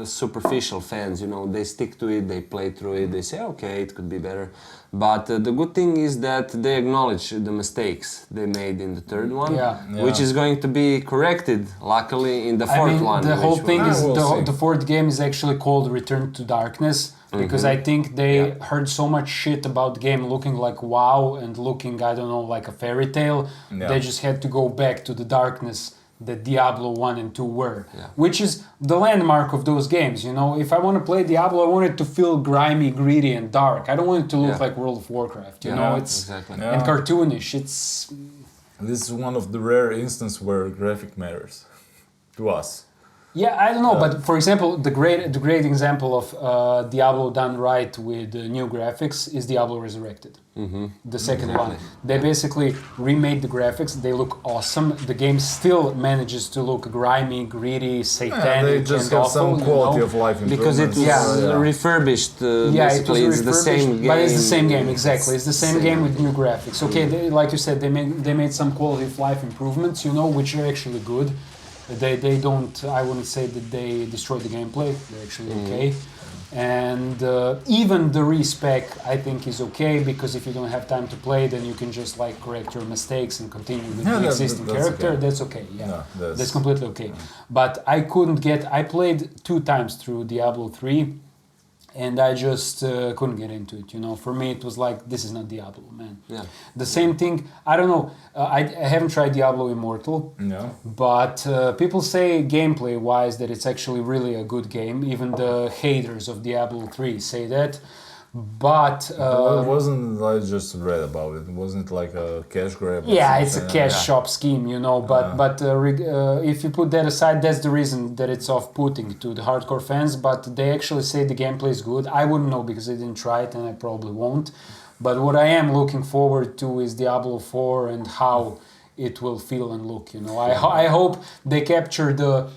superficial fans, you know, they stick to it, they play through it, they say, okay, it could be better. But the good thing is that they acknowledge the mistakes they made in the third one, which is going to be corrected, luckily, in the fourth one. The whole thing is we'll the fourth game is actually called Return to Darkness, because I think they heard so much shit about the game looking like WoW and looking, I don't know, like a fairy tale. They just had to go back to the darkness that Diablo 1 and 2 were, which is the landmark of those games, you know. If I want to play Diablo, I want it to feel grimy, gritty, and dark. I don't want it to look like World of Warcraft, you know. It's and cartoonish. It's This is one of the rare instances where graphic matters to us. Yeah, I don't know, but for example, the great example of Diablo done right with new graphics is Diablo Resurrected, the second one. They basically remade the graphics. They look awesome. The game still manages to look grimy, gritty, satanic, they just and have awful, some quality of life because it was refurbished. Basically, it's the same game. But it's the same game, exactly. It's the same game with new graphics. Okay, like you said, they made some quality of life improvements, you know, which are actually good. They don't, I wouldn't say that they destroyed the gameplay, they're actually okay. And even the respec I think is okay, because if you don't have time to play, then you can just like correct your mistakes and continue with the existing character. Okay. That's okay, that's completely okay. But I played 2 times through Diablo 3, and I just couldn't get into it, you know. For me, it was like, this is not Diablo, man. The same thing, I don't know, I haven't tried Diablo Immortal, but people say gameplay-wise that it's actually really a good game. Even the haters of Diablo 3 say that. But it wasn't, I just read about it. It wasn't like a cash grab. Yeah, it's a cash shop scheme, you know. But if you put that aside, that's the reason that it's off-putting to the hardcore fans. But they actually say the gameplay is good. I wouldn't know because I didn't try it, and I probably won't. But what I am looking forward to is Diablo 4 and how it will feel and look, you know. I hope they capture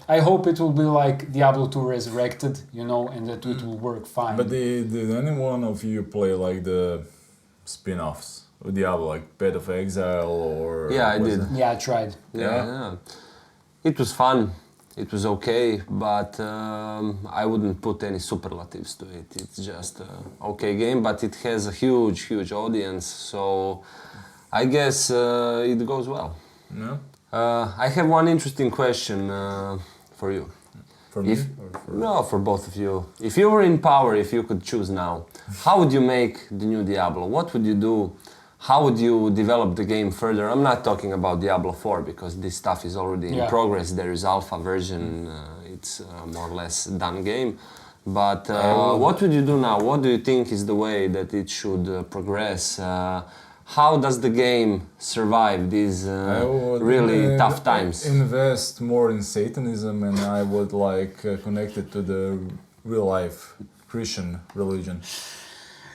I hope it will be like Diablo 2 Resurrected, you know, and that it will work fine. But did any one of you play like the spin-offs with Diablo, like Path of Exile or... Yeah, I did. Yeah, I tried. Yeah. It was fun. It was okay, but I wouldn't put any superlatives to it. It's just an okay game, but it has a huge audience, so I guess it goes well. I have one interesting question for you. For me? No, for both of you. If you were in power, if you could choose now, how would you make the new Diablo? What would you do? How would you develop the game further? I'm not talking about Diablo 4 because this stuff is already in progress. There is alpha version. It's more or less done game. But what would you do now? What do you think is the way that it should progress? How does the game survive these really tough times? Invest more in Satanism, and I would like connect it to the real life Christian religion.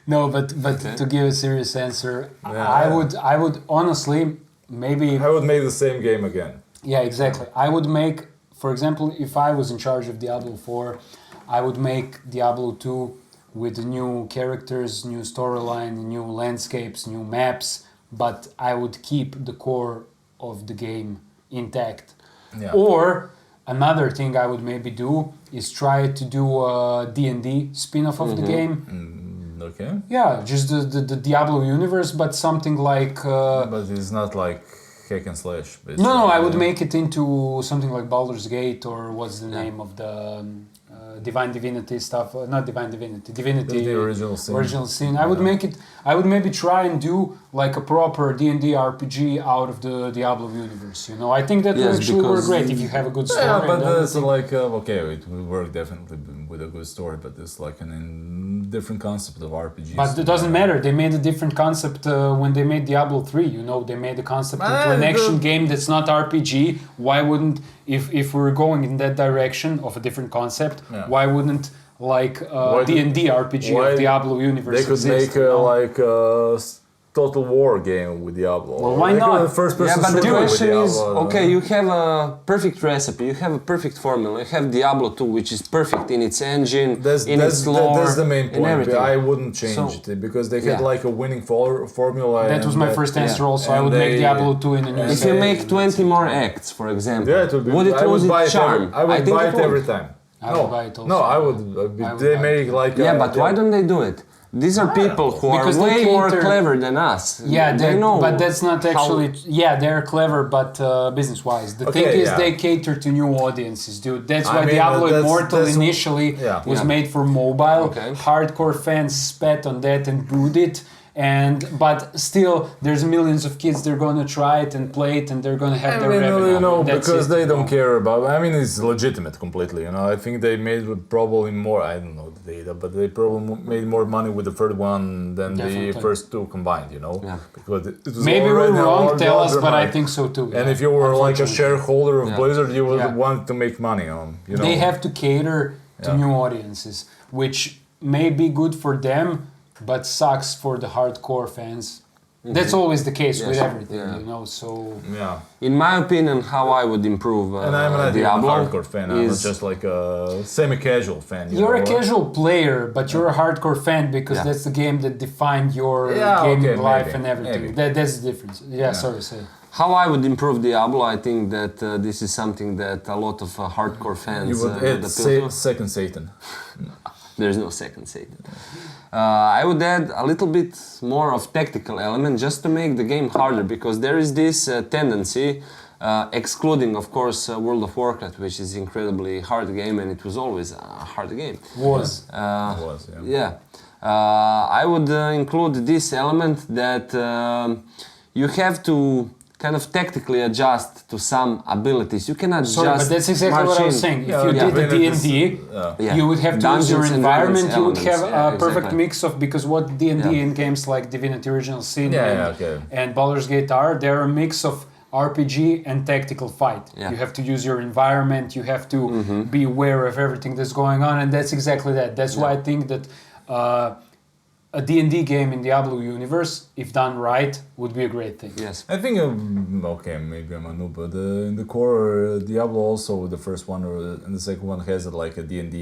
No, but to give a serious answer, I would honestly maybe... I would make the same game again. Yeah, exactly. I would make, for example, if I was in charge of Diablo 4, I would make Diablo 2 with new characters, new storyline, new landscapes, new maps, but I would keep the core of the game intact. Or another thing I would maybe do is try to do a D&D spin-off of the game. Okay. Yeah, just the Diablo universe, but something like... but it's not like hack and slash. No, I would make it into something like Baldur's Gate, or what's the name of the... Divine Divinity stuff, not Divine Divinity, Divinity the original sin. I would make it. I would maybe try and do like a proper D&D RPG out of the Diablo universe. You know, I think that would actually work great if you have a good story. Yeah, but that's like okay, it will work definitely with a good story, but it's like a different concept of RPG. But it doesn't matter. They made a different concept when they made Diablo 3. You know, they made the concept into an action game that's not RPG. Why wouldn't, if we're going in that direction of a different concept, why wouldn't like D&D RPG of Diablo universe they could exist, make like total war game with Diablo. Well, why Like not? a first-person Yeah, but the shooter with question is, Diablo, okay, you have a perfect recipe, you have a perfect formula, you have Diablo 2, which is perfect in its engine, in its lore, that's the main in point. everything. I wouldn't change So, it because they had yeah. like a winning formula. That was and my first answer also. I and would make they- Diablo 2 in a new If you setting. make 20 more acts, for example, Yeah, it would be. would it I lose would buy its it. charm? I would think buy it it would. every time. I would buy it also. No, I would. I would They buy make it. like. Yeah, but why don't they do it? These are people who are Because they way more cater- clever than us. Yeah, they know. but that's not how- actually. Yeah, they're clever, but business-wise, the thing Okay, is yeah. they cater to new audiences, dude. That's I why mean, Diablo that's- Immortal that's- initially yeah. was Yeah. made for mobile. Okay. Hardcore fans spat on that and booed it. But still, there's millions of kids. They're gonna try it and play it, and they're gonna have their revenue. you know, That's because it, they you don't know. care about. I mean, it's legitimate completely. You know, I think they made probably more. I don't know the data, but they probably made more money with the third one than Definitely. the first two combined. You know, Yeah. because it was Maybe already we're wrong. larger Tell us, but I market. think so too. And yeah, if you were like a unfortunately. shareholder of Yeah. Blizzard, you would Yeah. want to make money on. You know, They have to cater to Yeah. new audiences, which may be good for them, but sucks for the hardcore fans. That's always the case with Yes, everything, yeah. you know. So Yeah. In my opinion, how I would improve And I'm not even a Diablo hardcore fan. I'm is just like a semi-casual fan. you're a know? casual player, but you're a hardcore fan because Yeah. that's the game that defined your Yeah, gaming okay, life maybe, and everything. maybe. That's the difference. Yeah, sorry, say. how I would improve Diablo. I think that this is something that a lot of hardcore fans You would add appeal to. second Satan. There's no second Satan. I would add a little bit more of tactical element just to make the game harder, because there is this tendency, excluding of course World of Warcraft, which is incredibly hard game, and it was always a hard game. Was. Was, yeah. Yeah, I would include this element that you have to kind of tactically adjust to some abilities. You cannot Sorry, just but that's exactly what I was march in. saying. If Yeah, you yeah. did the When it is- D&D, Yeah. you would have to use Dungeons your and environment. Dragons You would have elements, a perfect exactly. mix of, because what D&D Yeah. in games like Divinity Original Sin Yeah, and, yeah, okay. and Baldur's Gate are, they're a mix of RPG and tactical fight. Yeah. You have to use your environment. You have to be aware of everything that's going on, and that's exactly that. That's why I think that a D&D game in Diablo universe, if done right, would be a great thing. Yes. I think, okay, maybe I'm a noob, but in the core, Diablo also, the first one and the second one has like a D&D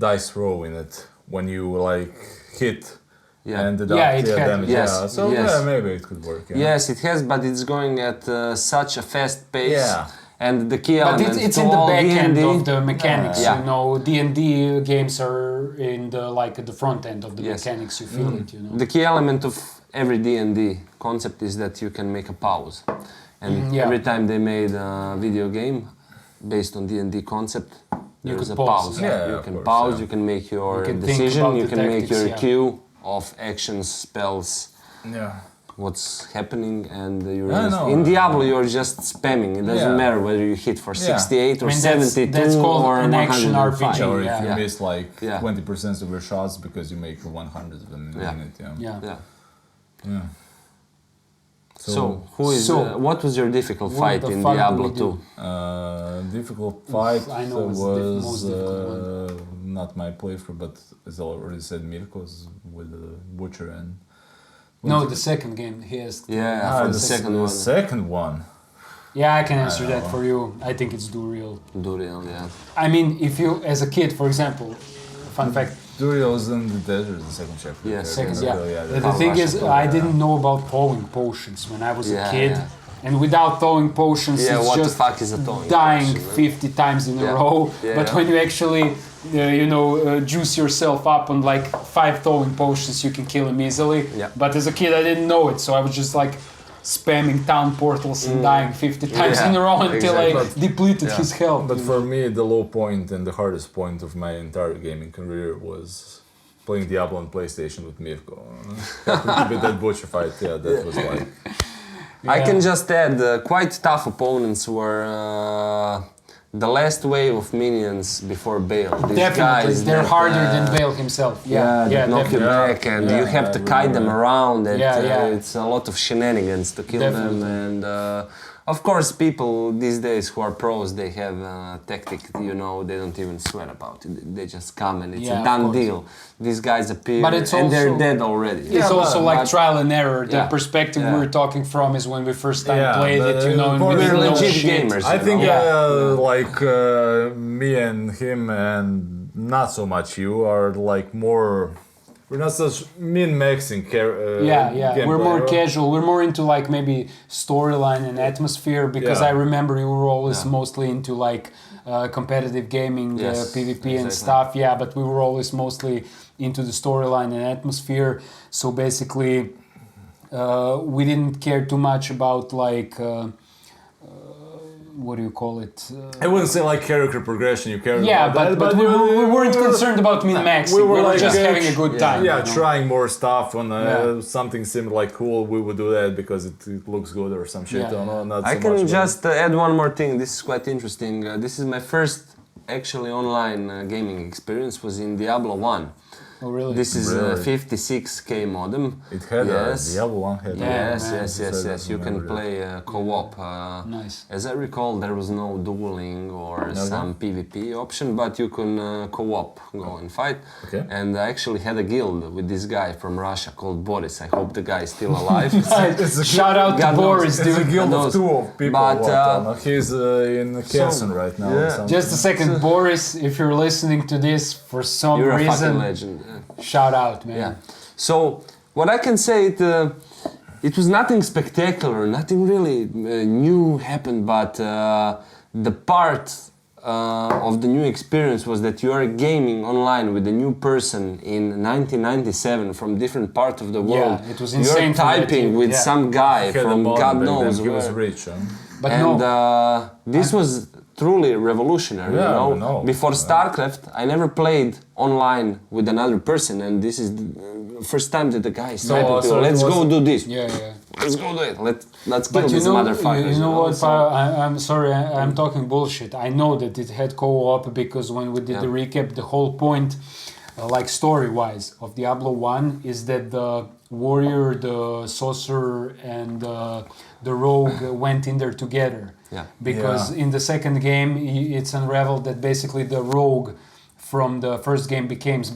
dice roll in it when you like hit Yeah. and deduct Yeah, it the had- damage. Yes, Yeah, so yes. yeah, maybe it could work. Yeah. Yes, it has, but it's going at such a fast pace. Yeah. And the key But element it's to in the all back end D&D of the mechanics. Yeah. You know, D&D games are in the like at the front end of the Yes. mechanics. You feel it. You know. The key element of every D&D concept is that you can make a pause. And yeah. every time they made a video game based on D&D concept, there's could a pause, pause. yeah. You of can course, pause, yeah. you can make your You can think decision, about you the can make tactics, your yeah. queue of actions, spells, Yeah. what's happening, and you're I just, know. in Diablo you're just spamming. It doesn't Yeah. matter whether you hit for Yeah. 68 or I mean, that's- 72 that's called or an action 105. RPG. Or if Yeah. you Yeah. miss like Yeah. 20% of your shots because you make 100 of them in a Yeah. minute. Yeah. Yeah. Yeah. Yeah. So, who is? So, what was your difficult what fight the in fuck do Diablo we do? 2? Difficult fight I know it's the most difficult not my playthrough, but as I already said, Mirko's with the Butcher and. No, the second game. He has. Yeah, Ah, for the second one. Second one. Yeah, I can answer I that know. for you. I think it's Duriel. Duriel, yeah. I mean, if you, as a kid, for example, fun fact. Duriel's in the desert, the second chapter. Yeah, Second, So, yeah. that's The thing Russian is, power, I didn't know about throwing potions when I was a Yeah, kid. yeah. And without throwing potions, Yeah, it's what the just fuck is a throwing dying potion, man? 50 times in a Yeah. row. Yeah, But yeah. when you actually, juice yourself up on like 5 throwing potions, you can kill him easily. Yeah. But as a kid, I didn't know it, so I was just like spamming town portals and dying 50 times Yeah, in a row until exactly. I depleted Yeah. his health. But for me, the low point and the hardest point of my entire gaming career was playing Diablo on PlayStation with Mirko. Happened to be that Butcher fight, yeah, that was like... I can just add, quite tough opponents were the last wave of minions before Bale. These Definitely, guys they're that, harder than Bale himself. Yeah, that knock you definitely. back, and Yeah, you have to I kite them remember. around. And, Yeah, yeah. It's a lot of shenanigans to kill them, Definitely. and Of course, people these days who are pros, they have a tactic, you know, they don't even sweat about it. They just come and it's Yeah, a of done course. deal. These guys appear But it's and they're also- dead already. It's also like but- trial and error. The Yeah. perspective Yeah. we're talking from is when we first time Yeah, played but, it, you know, and we we're didn't know legit shit. gamers. I you think know? like me and him and not so much you are like more. We're not such min-maxing. We're more casual. We're more into like maybe storyline and atmosphere because Yeah. I remember you were always Yeah. mostly into like competitive gaming, Yes, PvP and exactly. stuff. Yeah, but we were always mostly into the storyline and atmosphere. So basically, we didn't care too much about like. What do you call it? I wouldn't say like character progression. You care. Yeah, about but that, we weren't concerned about min-maxing. We were like, just having a good time. Yeah, you know? trying more stuff on Yeah. something similar like cool. We would do that because it looks good or some shit. Yeah, No, not I so can much, but- just add one more thing. This is quite interesting. This is my first actually online gaming experience was in Diablo 1. Oh, really? This is a Really? 56k modem. It had Yes. Diablo 1 had. Yeah, Yes, man. yes. You can play co-op. Nice. As I recall, there was no dueling or some PvP option, but you can co-op, go and fight. Okay. And I actually had a guild with this guy from Russia called Boris. I hope the guy is still alive. It's a Shout out to God knows. Boris, It's a dude. guild of Those- two people. but, He's in Kherson right now. or yeah. something. Just a second, Boris, if you're listening to this for some You're a fucking reason, legend. Yeah. shout out, man. Yeah. So what I can say, it was nothing spectacular, nothing really new happened, but the part of the new experience was that you are gaming online with a new person in 1997 from different part of the world. it was You're insane for that typing year, with yeah. some guy He had a from modem God back then, knows he was where. rich. But And no, this was truly revolutionary, Yeah, you know. I know. Before StarCraft, I never played online with another person, and this is the first time that the guy is typing to, so it let's was- go do this. yeah. Let's go do it. Let's kill But you this know, motherfucker. you know what, So- I'm sorry, I'm talking bullshit. I know that it had co-op because when we did the recap, the whole point, like story-wise, of Diablo 1 is that the warrior, the sorcerer, and the rogue went in there together. Yeah. Because Yeah. in the second game, it's unraveled that basically the rogue from the first game becomes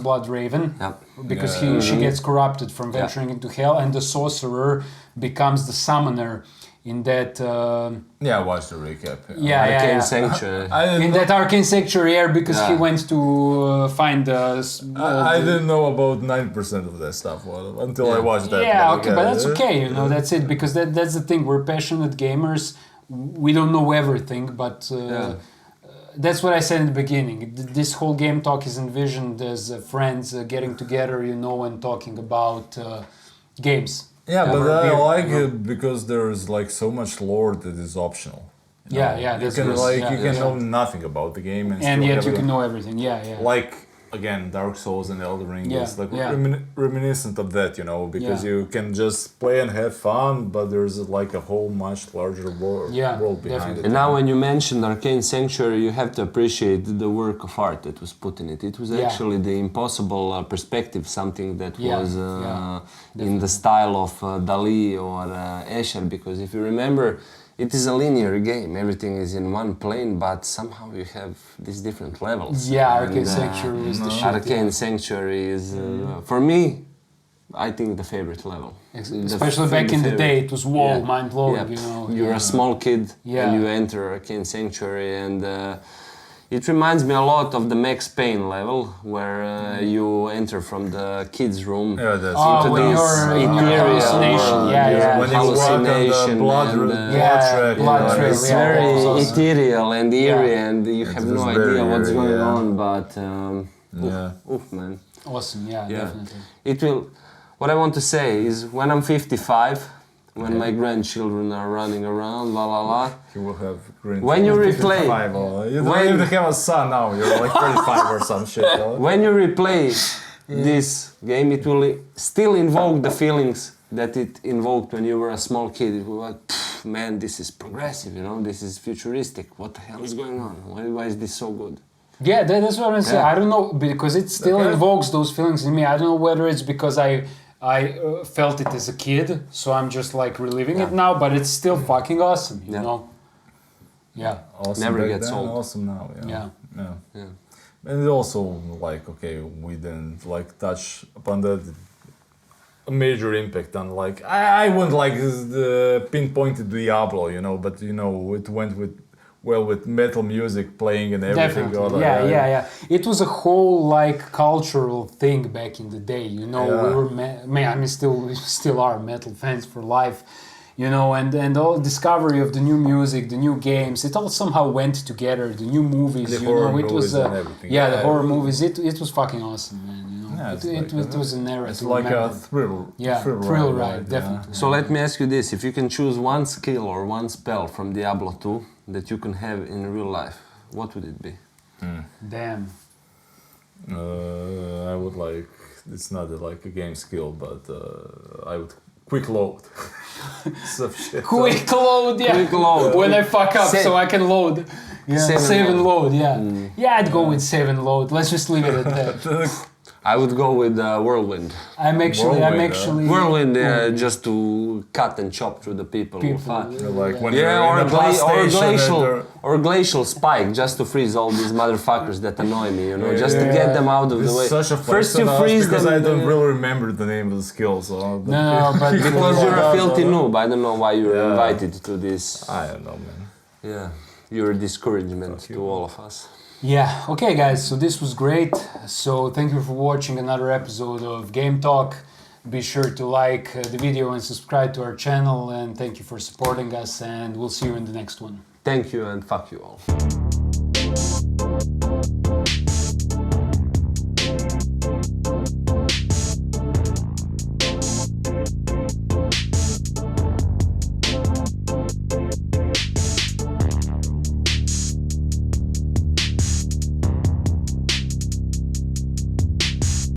Blood Raven. Yeah. Because Yeah. she gets corrupted from venturing into hell, and the sorcerer becomes the summoner in that Yeah, watch the recap. Arcane Sanctuary. I didn't in know, that arcane sanctuary area because he Yeah. went to find the I didn't know about 90% of that stuff until I watched that. yeah, okay, but that's okay, you know, that's it, because that's the thing, we're passionate gamers, we don't know everything, but that's what I said in the beginning. This whole game talk is envisioned as friends getting together, you know, and talking about games. Yeah, but Over I beer, like you know. it because there's like so much lore that is optional. You Yeah, know? yeah, You that's can good. you Yeah, can yeah. know nothing about the game and And still yet have you it- can know everything, yeah. like again Dark Souls and Elden Ring Yeah, is like yeah. reminiscent of that, you know, because Yeah. you can just play and have fun, but there's like a whole much larger world behind definitely. it. And now when you mentioned Arcane Sanctuary, you have to appreciate the work of art that was put in it. It was Yeah. actually the impossible perspective, something that Yeah, was yeah, in the style of Dali or Escher, because if you remember, it is a linear game. Everything is in one plane, but somehow you have these different levels. Yeah, Arcane And, Sanctuary was the shit. Arcane Sanctuary is, for me, I think the favorite level. Especially back in the day, it was mind blowing, Yeah. you know. You're a small kid Yeah. and you enter Arcane Sanctuary, and it reminds me a lot of the Max Payne level, where you enter from the kids' room. Yeah, that's Oh, when this you're in your ethereal hallucination, world, yeah, your yeah. when you walk on the hallucination blood, and, blood Yeah, track, blood you know, trail, it's yeah, very that was awesome. ethereal and eerie, Yeah. and you have It no was very idea what's eerie, going yeah. on. But yeah. oof, man, Awesome, yeah, Yeah. definitely. it will. What I want to say is, when I'm 55, when my grandchildren are running around, la la la. He will have green. When you replay- 55, you don't when- even have a son now. You're like 35 or some shit. When you replay this game, it will still invoke the feelings that it invoked when you were a small kid. It was like, man, this is progressive, you know, this is futuristic. What the hell is going on? Why is this so good? Yeah, that's what I'm saying. Yeah. I don't know, because it still Okay. invokes those feelings in me. I don't know whether it's because I felt it as a kid, so I'm just like reliving it now, but it's still fucking awesome, you know? Yeah. Awesome Never back gets then, old. awesome now. Yeah. Yeah. And also, like, okay, we didn't like touch upon that. A major impact on like I wouldn't like pinpointed Diablo, you know, but you know it went with metal music playing and everything. Definitely. Yeah. It was a whole like cultural thing back in the day, you know. Yeah. We were, we still are metal fans for life, you know, and all discovery of the new music, the new games, it all somehow went together. The new movies, The you horror know, it was movies and everything. yeah, the Yeah. horror movies. It was fucking awesome, man. You know, Yeah, it's it was an era. It's to like a remember. Thrill ride, yeah. definitely. So let me ask you this: if you can choose one skill or one spell from Diablo 2 that you can have in real life, what would it be? Damn. I would like. It's not like a game skill, but I would quick load. Some shit. Quick load, yeah. Quick load. When I fuck up, Save. so I can load. Yeah. Save and load, yeah. Yeah, I'd go with save and load. Let's just leave it at that. I would go with Whirlwind. I'm actually. Whirlwind, just to cut and chop through the people. Like when Yeah, you're in a bus station and or glacial spike, just to freeze all these motherfuckers that annoy me, you know, just to get them out of the way. Such a First you freeze because them, I don't really remember the name of the skill, so. No, but because you're a filthy noob. I don't know why you were invited to this. I don't know, man. Yeah, you're a discouragement to all of us. yeah. Okay, guys. So this was great. So thank you for watching another episode of Game Talk. Be sure to like the video and subscribe to our channel. And thank you for supporting us. And we'll see you in the next one. Thank you and fuck you all.